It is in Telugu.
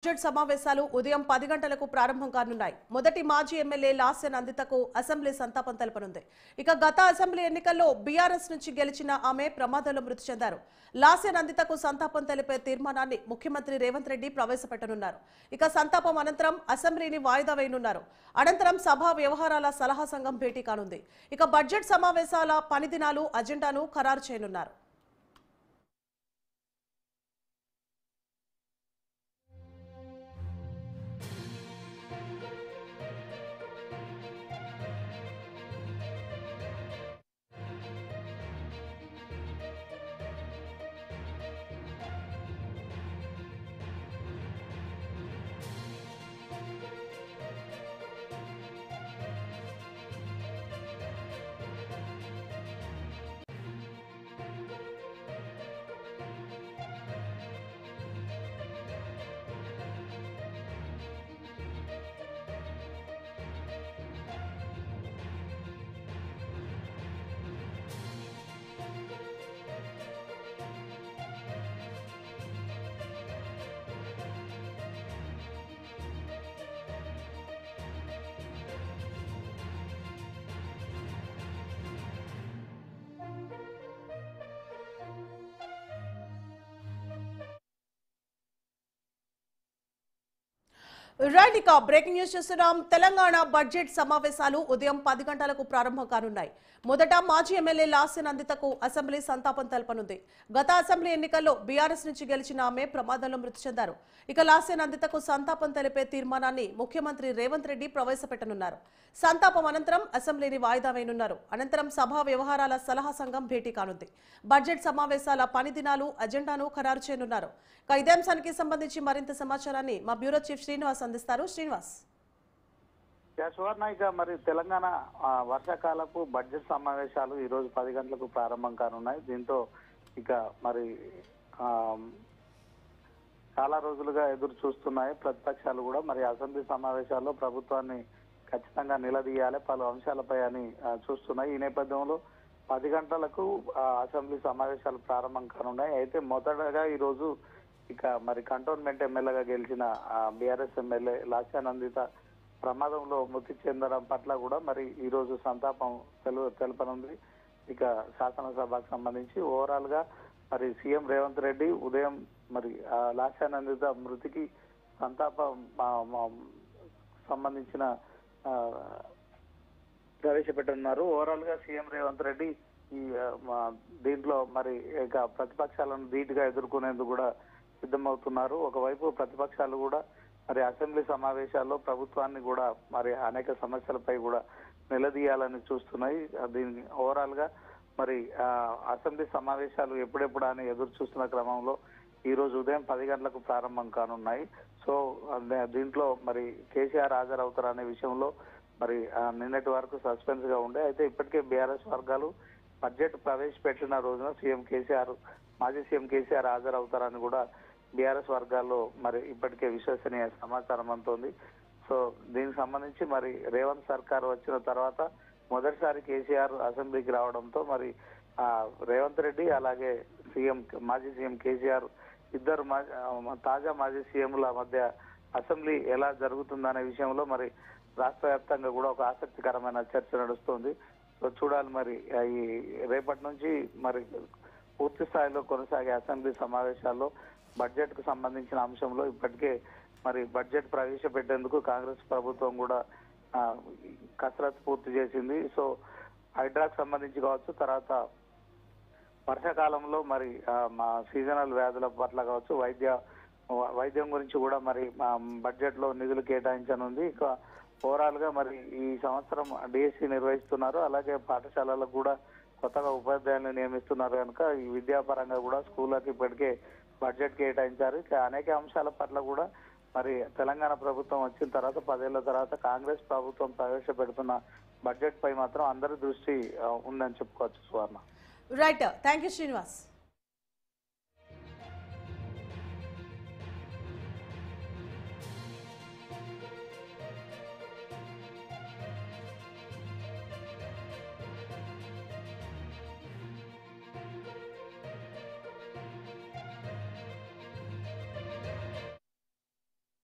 బడ్జెట్ సమావేశాలు ఉదయం 10 గంటలకు ప్రారంభం కానున్నాయి. మొదటి మాజీ ఎమ్మెల్యే లాస్య నందితకు అసెంబ్లీ సంతాపం తెలపనుంది. ఇక గత అసెంబ్లీ ఎన్నికల్లో బీఆర్ఎస్ నుంచి గెలిచిన ఆమె ప్రమాదంలో మృతి చెందారు. లాస్య నందితకు సంతాపం తెలిపే తీర్మానాన్ని ముఖ్యమంత్రి రేవంత్ రెడ్డి ప్రవేశపెట్టనున్నారు. ఇక సంతాపం అనంతరం అసెంబ్లీని వాయిదా వేయనున్నారు. అనంతరం సభా వ్యవహారాల సలహా సంఘం భేటీ కానుంది. ఇక బడ్జెట్ సమావేశాల పని దినాలు అజెండాను ఖరారు చేయనున్నారు. రైట్, ఇక బ్రేకింగ్ న్యూస్ చూస్తున్నాం. తెలంగాణ బడ్జెట్ సమావేశాలు ఉదయం 10 గంటలకు ప్రారంభం కానున్నాయి. మొదట మాజీ ఎమ్మెల్యే లాస్య నందితకు అసెంబ్లీ సంతాపం తెలపనుంది. గత అసెంబ్లీ ఎన్నికల్లో బీఆర్ఎస్ నుంచి గెలిచిన ఆమె ప్రమాదంలో మృతి చెందారు. ఇక లాస్య నందితకు సంతాపం తెలిపే తీర్మానాన్ని ముఖ్యమంత్రి రేవంత్ రెడ్డి ప్రవేశపెట్టనున్నారు. సంతాపం అనంతరం అసెంబ్లీని వాయిదా వేయనున్నారు. అనంతరం సభా వ్యవహారాల సలహా సంఘం భేటీ కానుంది. బడ్జెట్ సమావేశాల పని దినాలు అజెండాను ఖరారు చేయనున్నారు. ఇదే అంశానికి సంబంధించి మరింత సమాచారాన్ని మా బ్యూరో చీఫ్ శ్రీనివాస్ అందిస్తారు. శ్రీనివాస్. సువర్ణ, మరి తెలంగాణ వర్షాకాలపు బడ్జెట్ సమావేశాలు ఈ రోజు 10 గంటలకు ప్రారంభం కానున్నాయి. దీంతో ఇక మరి చాలా రోజులుగా ఎదురు చూస్తున్నాయి ప్రతిపక్షాలు కూడా. మరి అసెంబ్లీ సమావేశాల్లో ప్రభుత్వాన్ని ఖచ్చితంగా నిలదీయాలి పలు అంశాలపై అని చూస్తున్నాయి. ఈ నేపథ్యంలో 10 గంటలకు అసెంబ్లీ సమావేశాలు ప్రారంభం కానున్నాయి. అయితే మొదటగా ఈ రోజు ఇక మరి కంటోన్మెంట్ ఎమ్మెల్యేగా గెలిచిన బీఆర్ఎస్ ఎమ్మెల్యే లాస్య నందిత ప్రమాదంలో మృతి చెందడం పట్ల కూడా మరి ఈ రోజు సంతాపం తెలపనుంది. ఇక శాసనసభకు సంబంధించి ఓవరాల్ గా మరి సీఎం రేవంత్ రెడ్డి ఉదయం మరి లాస్య నందిత మృతికి సంతాపం సంబంధించిన ప్రవేశపెట్టనున్నారు. ఓవరాల్ గా సీఎం రేవంత్ రెడ్డి ఈ దీంట్లో మరి ఇక ప్రతిపక్షాలను ధీటుగా ఎదుర్కొనేందుకు కూడా సిద్ధమవుతున్నారు. ఒకవైపు ప్రతిపక్షాలు కూడా మరి అసెంబ్లీ సమావేశాల్లో ప్రభుత్వాన్ని కూడా మరి అనేక సమస్యలపై కూడా నిలదీయాలని చూస్తున్నాయి. దీన్ని ఓవరాల్ గా మరి అసెంబ్లీ సమావేశాలు ఎప్పుడెప్పుడు అని ఎదురు చూస్తున్న క్రమంలో ఈ రోజు ఉదయం 10 గంటలకు ప్రారంభం కానున్నాయి. సో దీంట్లో మరి కేసీఆర్ హాజరవుతారనే విషయంలో మరి నిన్నటి వరకు సస్పెన్స్ గా ఉండే. అయితే ఇప్పటికే బీఆర్ఎస్ వర్గాలు బడ్జెట్ ప్రవేశపెట్టిన రోజున మాజీ సీఎం కేసీఆర్ హాజరవుతారని కూడా బీఆర్ఎస్ వర్గాల్లో మరి ఇప్పటికే విశ్వసనీయ సమాచారం అందుతోంది. సో దీనికి సంబంధించి మరి రేవంత్ సర్కార్ వచ్చిన తర్వాత మొదటిసారి కేసీఆర్ అసెంబ్లీకి రావడంతో మరి రేవంత్ రెడ్డి అలాగే మాజీ సీఎం కేసీఆర్ ఇద్దరు తాజా మాజీ సీఎంల మధ్య అసెంబ్లీ ఎలా జరుగుతుందనే విషయంలో మరి రాష్ట్ర వ్యాప్తంగా కూడా ఒక ఆసక్తికరమైన చర్చ నడుస్తుంది. సో చూడాలి మరి ఈ రేపటి నుంచి మరి పూర్తి స్థాయిలో కొనసాగే అసెంబ్లీ సమావేశాల్లో బడ్జెట్ కు సంబంధించిన అంశంలో ఇప్పటికే మరి బడ్జెట్ ప్రవేశపెట్టేందుకు కాంగ్రెస్ ప్రభుత్వం కూడా కసరత్తు పూర్తి చేసింది. సో హైడ్రాకు సంబంధించి కావచ్చు, తర్వాత వర్షాకాలంలో మరి మా సీజనల్ వ్యాధుల పట్ల కావచ్చు, వైద్యం గురించి కూడా మరి బడ్జెట్ లో నిధులు కేటాయించనుంది. ఇక ఓవరాల్ గా మరి ఈ సంవత్సరం డిఎస్సి నిర్వహిస్తున్నారు. అలాగే పాఠశాలలకు కూడా కొత్తగా ఉపాధ్యాయులను నియమిస్తున్నారు కనుక ఈ విద్యాపరంగా కూడా స్కూళ్ళకి ఇప్పటికే బడ్జెట్ కేటాయించారు. ఇక అనేక అంశాల పట్ల కూడా మరి తెలంగాణ ప్రభుత్వం వచ్చిన తర్వాత 10 ఏళ్ల తర్వాత కాంగ్రెస్ ప్రభుత్వం ప్రవేశపెడుతున్న బడ్జెట్ పై మాత్రం అందరి దృష్టి ఉందని చెప్పుకోవచ్చు. Suvarna. Right, thank you Srinivas.